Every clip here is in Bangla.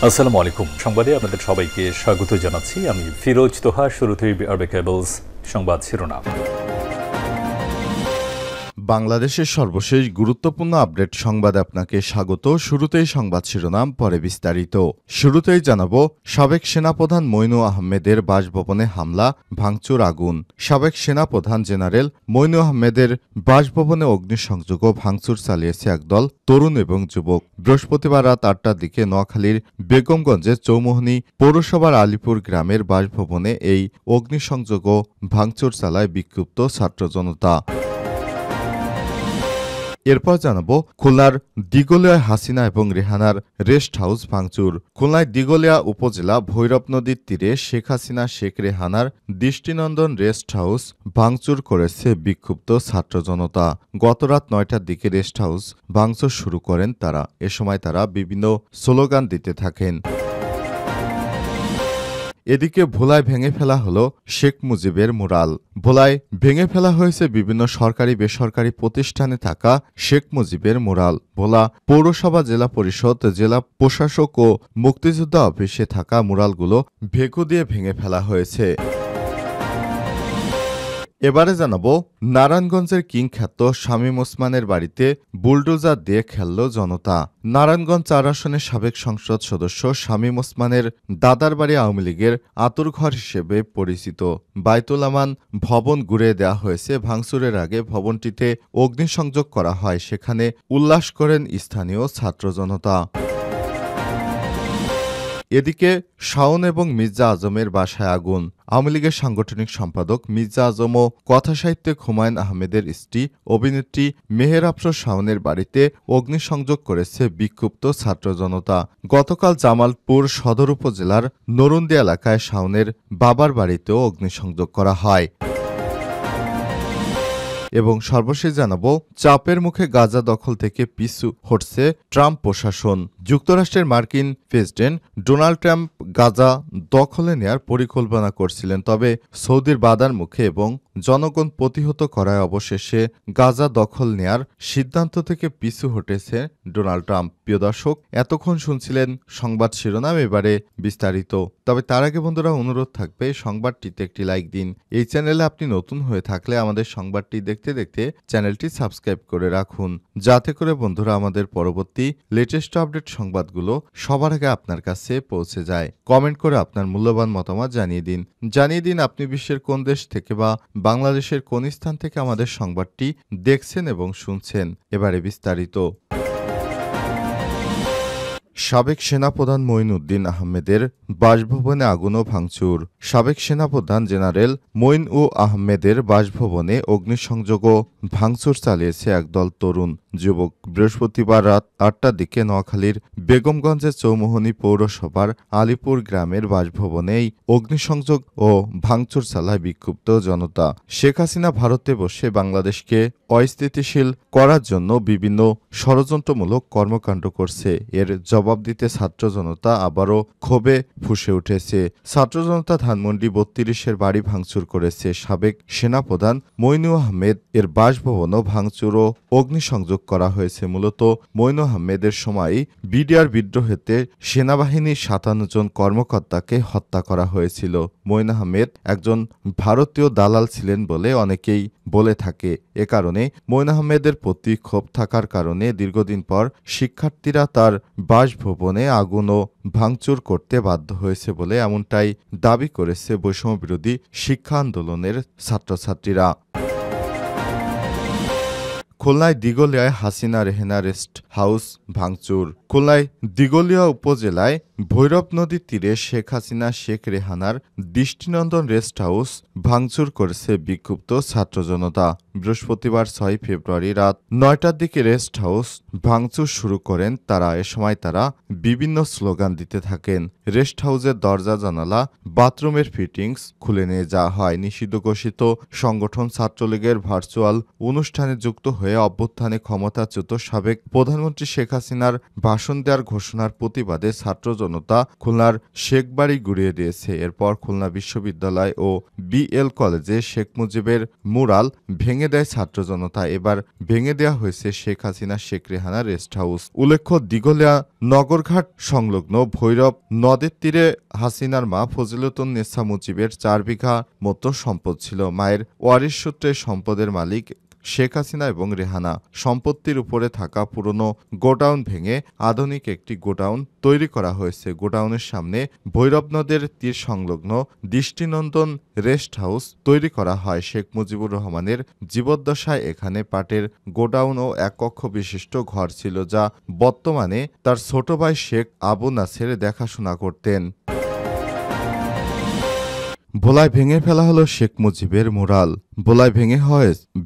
আসসালামু আলাইকুম। সংবাদে আপনাদের সবাইকে স্বাগত জানাচ্ছি। আমি ফিরোজ তোহা। শুরুতেই আরবে কেবলস সংবাদ শিরোনাম। বাংলাদেশের সর্বশেষ গুরুত্বপূর্ণ আপডেট সংবাদে আপনাকে স্বাগত। শুরুতেই সংবাদ শিরোনাম, পরে বিস্তারিত। শুরুতেই জানাবো, সাবেক সেনাপ্রধান মইনু আহমেদের বাসভবনে হামলা, ভাঙচুর, আগুন। সাবেক সেনাপ্রধান জেনারেল মইনু আহমেদের বাসভবনে অগ্নিসংযোগ ও ভাঙচুর চালিয়েছে একদল তরুণ এবং যুবক। বৃহস্পতিবার রাত ৮টার দিকে নোয়াখালীর বেগমগঞ্জের চৌমোহনী পৌরসভার আলীপুর গ্রামের বাসভবনে এই অগ্নিসংযোগ ও ভাঙচুর চালায় বিক্ষুব্ধ ছাত্র জনতা। এরপর জানাবো, খুলনার দিগলিয়ায় হাসিনা এবং রেহানার রেস্ট হাউস ভাঙচুর। খুলনায় দিগলিয়া উপজেলা ভৈরব নদীর তীরে শেখ হাসিনা শেখ রেহানার দৃষ্টিনন্দন রেস্ট হাউস ভাঙচুর করেছে বিক্ষুব্ধ ছাত্র জনতা। গতরাত ৯টার দিকে রেস্ট হাউস ভাঙচুর শুরু করেন তারা। এ সময় তারা বিভিন্ন স্লোগান দিতে থাকেন। এদিকে ভোলায় ভেঙে ফেলা হলো শেখ মুজিবের মুরাল। ভোলায় ভেঙে ফেলা হয়েছে বিভিন্ন সরকারি বেসরকারি প্রতিষ্ঠানে থাকা শেখ মুজিবের মুরাল। ভোলা পৌরসভা, জেলা পরিষদ, জেলা প্রশাসক ও মুক্তিযোদ্ধা অফিসে থাকা মুরালগুলো ভেকু দিয়ে ভেঙে ফেলা হয়েছে। এবারে জানাবো, নারায়ণগঞ্জের কিং খ্যাত শামীম ওসমানের বাড়িতে বুলডোজার দিয়ে খেলল জনতা। নারায়ণগঞ্জ ৪ আসনের সাবেক সংসদ সদস্য শামীম ওসমানের দাদার বাড়ি আওয়ামী লীগের আতুরঘর হিসেবে পরিচিত বাইতুল আমান ভবন গুঁড়িয়ে দেওয়া হয়েছে। ভাঙচুরের আগে ভবনটিতে অগ্নিসংযোগ করা হয়। সেখানে উল্লাস করেন স্থানীয় ছাত্র জনতা। এদিকে শাওন এবং মির্জা আজমের বাসায় আগুন। আওয়ামী লীগের সাংগঠনিক সম্পাদক মির্জা আজম ও কথাসাহিত্যিক হুমায়ুন আহমেদের স্ত্রী অভিনেত্রী মেহের আফরোজ শাওনের বাড়িতে অগ্নিসংযোগ করেছে বিক্ষুব্ধ ছাত্র জনতা। গতকাল জামালপুর সদর উপজেলার নরুন্দি এলাকায় শাওনের বাবার বাড়িতেও অগ্নিসংযোগ করা হয়। এবং সর্বশেষ জানাবো, চাপের মুখে গাজা দখল থেকে পিছু হটছে ট্রাম্প প্রশাসন। যুক্তরাষ্ট্রের মার্কিন প্রেসিডেন্ট ডোনাল্ড ট্রাম্প গাজা দখলে নেয়ার পরিকল্পনা করছিলেন, তবে সৌদির বাধার মুখে এবং জনগণ প্রতিহত করায় অবশেষে গাজা দখল নেয়ার সিদ্ধান্ত থেকে পিছু হটেছে ডোনাল্ড ট্রাম্প। প্রিয় দর্শক, এতক্ষণ শুনছিলেন সংবাদ শিরোনাম, এবারে বিস্তারিত। তবে তার আগে বন্ধুরা, অনুরোধ থাকবে সংবাদটিতে একটি লাইক দিন। এই চ্যানেলে আপনি নতুন হয়ে থাকলে আমাদের সংবাদটি দেখতে দেখতে চ্যানেলটি সাবস্ক্রাইব করে রাখুন, যাতে করে বন্ধুরা আমাদের পরবর্তী লেটেস্ট আপডেট সংবাদগুলো সবার আগে আপনার কাছে পৌঁছে যায়। কমেন্ট করে আপনার মূল্যবান মতামত জানিয়ে দিন আপনি বিশ্বের কোন দেশ থেকে বা বাংলাদেশের কোন স্থান থেকে আমাদের সংবাদটি দেখছেন এবং শুনছেন। এবারে বিস্তারিত। সাবেক সেনাপ্রধান মঈনুদ্দিন আহমেদের বাসভবনে আগুন ও ভাঙচুর। সাবেক সেনাপ্রধান জেনারেল মঈন উ আহমেদের বাসভবনে অগ্নিসংযোগ ও ভাঙচুর চালিয়েছে একদল তরুণ যুবক। বৃহস্পতিবার রাত ৮টার দিকে নোয়াখালীর বেগমগঞ্জের চৌমোহনী পৌরসভার আলীপুর গ্রামের বাসভবনে এই অগ্নিসংযোগ ও ভাঙচুর চালায় বিক্ষুব্ধ জনতা। শেখ হাসিনা ভারতে বসে বাংলাদেশকে অস্থিতিশীল করার জন্য বিভিন্ন ষড়যন্ত্রমূলক কর্মকাণ্ড করছে। এর জবাব দিতে ছাত্র জনতা আবারও ক্ষোভে ফুঁসে উঠেছে। ছাত্র জনতা ধানমন্ডি ৩২-এর বাড়ি ভাঙচুর করেছে। সাবেক সেনাপ্রধান মইনু আহমেদ এর বাসভবনও ভাঙচুর ও অগ্নিসংযোগ করা হয়েছে। মূলত মইনু আহমেদের সময় বিডিআর বিদ্রোহেতে সেনাবাহিনীর ৫৭ জন কর্মকর্তাকে হত্যা করা হয়েছিল। মইনু আহমেদ একজন ভারতীয় দালাল ছিলেন বলে অনেকেই বলে থাকে। এ কারণে মইনু আহমেদের প্রতি ক্ষোভ থাকার কারণে দীর্ঘদিন পর শিক্ষার্থীরা তার বাসভবনে আগুন ও ভাঙচুর করতে বাধ্য হয়েছে বলে এমনটাই দাবি করেছে বৈষম্যবিরোধী শিক্ষা আন্দোলনের ছাত্রছাত্রীরা। খুলনায় দিগলিয়ায় হাসিনা রেহানা রেস্ট হাউস ভাঙচুর। খুলনায় দিগলিয়া উপজেলায় ভৈরব নদীর তীরে শেখ হাসিনা শেখ রেহানার দৃষ্টিনন্দন রেস্ট হাউস ভাঙচুর করেছে বিক্ষুব্ধ ছাত্র জনতা। বৃহস্পতিবার ৬ ফেব্রুয়ারি রাত ৯টার দিকে রেস্ট হাউস ভাঙচুর শুরু করেন তারা। এ সময় তারা বিভিন্ন স্লোগান দিতে থাকেন। রেস্ট হাউসের দরজা জানালা, বাথরুমের ফিটিংস খুলে নিয়ে যাওয়া হয়। নিষিদ্ধ ঘোষিত সংগঠন ছাত্রলীগের ভার্চুয়াল অনুষ্ঠানে যুক্ত হয়ে অভ্যুত্থানে ক্ষমতাচ্যুত সাবেক প্রধানমন্ত্রী শেখ হাসিনার বাস ভাষণ দেওয়ার ঘোষণার প্রতিবাদে ছাত্র জনতা খুলনার শেখবাড়ি গুড়িয়ে দিয়েছে। এরপর খুলনা বিশ্ববিদ্যালয় ও বিএল কলেজে শেখ মুজিবের মুরাল ভেঙে দেয় ছাত্র জনতা। এবার ভেঙে দেওয়া হয়েছে শেখ হাসিনা শেখ রেহানা রেস্ট হাউস। উল্লেখ্য, দিঘলিয়া নগরঘাট সংলগ্ন ভৈরব নদের তীরে হাসিনার মা ফজিলতুন্নেছা মুজিবের 4 বিঘা মতো সম্পদ ছিল। মায়ের ওয়ারিশ সূত্রে সম্পদের মালিক শেখ হাসিনা এবং রেহানা। সম্পত্তির উপরে থাকা পুরনো গোডাউন ভেঙে আধুনিক একটি গোডাউন তৈরি করা হয়েছে। গোডাউনের সামনে ভৈরব নদের তীর সংলগ্ন দৃষ্টিনন্দন রেস্ট হাউস তৈরি করা হয়। শেখ মুজিবুর রহমানের জীবদ্দশায় এখানে পাটের গোডাউন ও এক কক্ষ বিশিষ্ট ঘর ছিল, যা বর্তমানে তার ছোট ভাই শেখ আবু নাসের দেখাশোনা করতেন। ভোলায় ভেঙে ফেলা হলো শেখ মুজিবের মুরাল। ভোলায়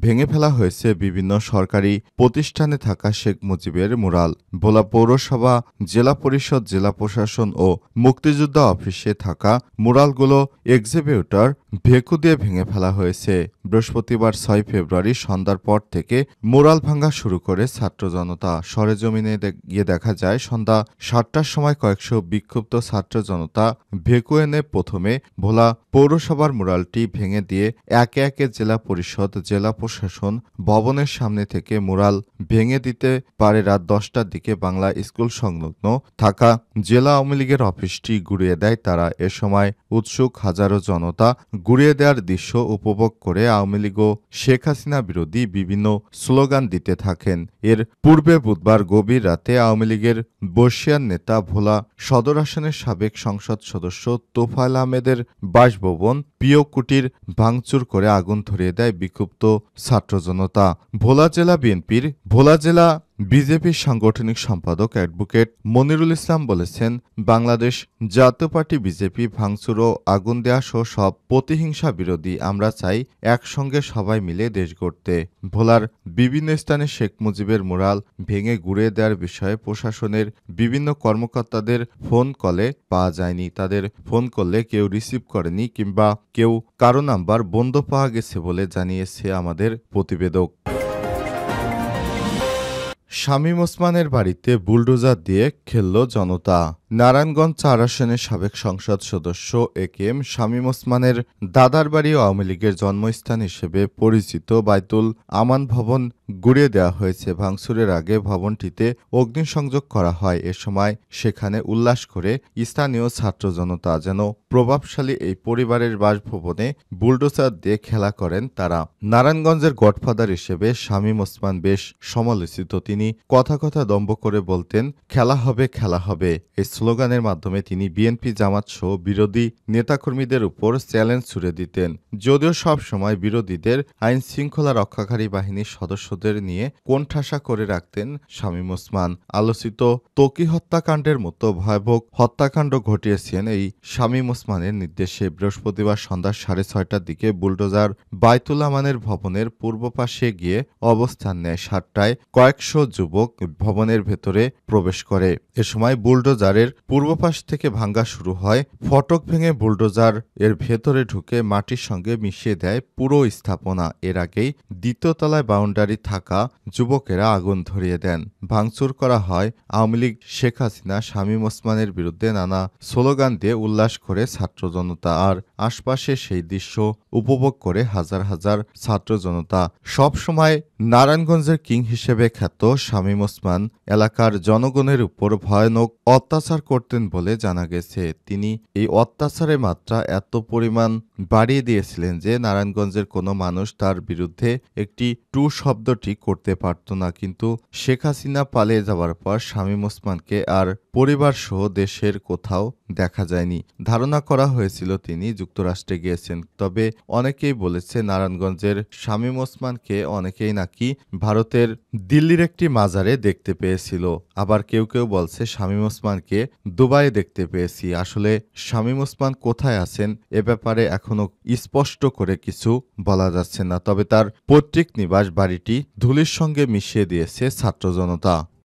ভেঙে ফেলা হয়েছে বিভিন্ন সরকারি প্রতিষ্ঠানে থাকা শেখ মুজিবের মুরাল। ভোলা পৌরসভা, জেলা পরিষদ, জেলা প্রশাসন ও মুক্তিযোদ্ধা অফিসে থাকা মুরালগুলো এক্সিবিউটর ভেকু দিয়ে ভেঙে ফেলা হয়েছে। বৃহস্পতিবার 6 ফেব্রুয়ারি সন্ধ্যার পর থেকে মুরাল ভাঙা শুরু করে ছাত্র জনতা। সরেজমিনে গিয়ে দেখা যায়, সন্ধ্যা 7টার সময় কয়েকশো বিক্ষুব্ধ ছাত্র জনতা ভেকু এনে প্রথমে ভোলা পৌরসভার মুরালটি ভেঙে দিয়ে একে একে জেলা পরিষদ, জেলা প্রশাসন ভবনের সামনে থেকে মুরাল ভেঙে দিতে পারে। রাত 10টার দিকে বাংলা স্কুল সংলগ্ন থাকা জেলা আওয়ামী লীগের অফিসটি গুড়িয়ে দেয় তারা। এ সময় উৎসুক হাজারো জনতা গুড়িয়ে দেওয়ার দৃশ্য উপভোগ করে আওয়ামী লীগ ও শেখ হাসিনা বিরোধী বিভিন্ন স্লোগান দিতে থাকেন। এর পূর্বে বুধবার গভীর রাতে আওয়ামী লীগের বর্ষিয়ান নেতা, ভোলা সদর আসনের সাবেক সংসদ সদস্য তোফায়েল আহমেদের বাসভবন পিও কুটির ভাঙচুর করে আগুন ধরিয়ে দেয় বিক্ষুব্ধ ছাত্র জনতা। ভোলা জেলা বিজেপির সাংগঠনিক সম্পাদক অ্যাডভোকেট মনিরুল ইসলাম বলেছেন, বাংলাদেশ জাতীয় পার্টি বিজেপি ভাঙচুর ও আগুন দেয়া সহ সব প্রতিহিংসা বিরোধী। আমরা চাই একসঙ্গে সবাই মিলে দেশ গড়তে। ভোলার বিভিন্ন স্থানে শেখ মুজিবের মুরাল ভেঙে গুড়িয়ে দেওয়ার বিষয়ে প্রশাসনের বিভিন্ন কর্মকর্তাদের ফোন কলে পাওয়া যায়নি। তাদের ফোন করলে কেউ রিসিভ করেনি কিংবা কেউ কারো নাম্বার বন্ধ পাওয়া গেছে বলে জানিয়েছে আমাদের প্রতিবেদক। শামীম ওসমানের বাড়িতে বুলডোজার দিয়ে খেলল জনতা। নারায়ণগঞ্জ 4 আসনের সাবেক সংসদ সদস্য একেএম শামীম ওসমানের দাদার বাড়ি আওয়ামী লীগের জন্মস্থান হিসেবে পরিচিত বাইতুল আমান ভবন গুড়িয়ে দেওয়া হয়েছে। ভাঙচুরের আগে ভবনটিতে অগ্নিসংযোগ করা হয়। এ সময় সেখানে উল্লাস করে স্থানীয় ছাত্র জনতা। যেন প্রভাবশালী এই পরিবারের বাসভবনে বুলডোজার দিয়ে খেলা করেন তারা। নারায়ণগঞ্জের গডফাদার হিসেবে শামীম ওসমান বেশ সমালোচিত। তিনি কথা দম্ভ করে বলতেন, খেলা হবে খেলা হবে। এই স্লোগানের মাধ্যমে তিনি বিএনপি, জামাত সহ বিরোধী নেতাকর্মীদের উপর চ্যালেঞ্জ ছুড়ে দিতেন। যদিও সব সময় বিরোধীদের আইন শৃঙ্খলা রক্ষাকারী বাহিনীর সদস্যদের নিয়ে কোণঠাসা করে রাখতেন শামীম ওসমান। আলোচিত ত্বকী হত্যাকাণ্ডের মতো ভয়াবহ হত্যাকাণ্ড ঘটিয়েছেন এই শামীম ওসমানের নির্দেশে। বৃহস্পতিবার সন্ধ্যা 6:30টার দিকে বুলডোজার বাইতুল আমানের ভবনের পূর্ব পাশে গিয়ে অবস্থান নেয়। 7টায় কয়েকশো যুবক ভবনের ভেতরে প্রবেশ করে। এ সময় বুলডোজারের পূর্ব পাশ থেকে ভাঙ্গা শুরু হয়। ফটক ভেঙে বুলডোজার এর ভেতরে ঢুকে মাটির সঙ্গে মিশিয়ে দেয় পুরো স্থাপনা। এর আগেই দ্বিতীয় তলায় বাউন্ডারি থাকা যুবকেরা আগুন ধরিয়ে দেন। ভাঙচুর করা হয়। আওয়ামী লীগ, শেখ হাসিনা, শামীম ওসমানের বিরুদ্ধে নানা স্লোগান দিয়ে উল্লাস করে ছাত্র জনতা। আর আশপাশে সেই দৃশ্য উপভোগ করে হাজার হাজার ছাত্র জনতা। সবসময় নারায়ণগঞ্জের কিং হিসেবে খ্যাত শামীম ওসমান এলাকার জনগণের উপর ভয়ানক অত্যাচার করতেন বলে জানা গেছে। তিনি এই অত্যাচারের মাত্রা এত পরিমাণ বাড়িয়ে দিয়েছিলেন যে নারায়ণগঞ্জের কোনো মানুষ তার বিরুদ্ধে একটি টু শব্দটি করতে পারত না। কিন্তু শেখ হাসিনা পালিয়ে যাওয়ার পর শামীম ওসমানকে আর পরিবার সহ দেশের কোথাও দেখা যায়নি। ধারণা করা হয়েছিল তিনি যুক্তরাষ্ট্রে গিয়েছেন। তবে অনেকেই বলেছে নারায়ণগঞ্জের শামীম ওসমানকে অনেকেই নাকি ভারতের দিল্লির একটি মাজারে দেখতে পেয়েছিল। আবার কেউ বলছে শামীম ওসমানকে দুবাইয়ে দেখতে পেয়েছি। আসলে শামীম ওসমান কোথায় আছেন এ ব্যাপারে এখনো স্পষ্ট করে কিছু বলা যাচ্ছে না। তবে তার পৈতৃক নিবাস বাড়িটি ধুলির সঙ্গে মিশিয়ে দিয়েছে ছাত্র জনতা।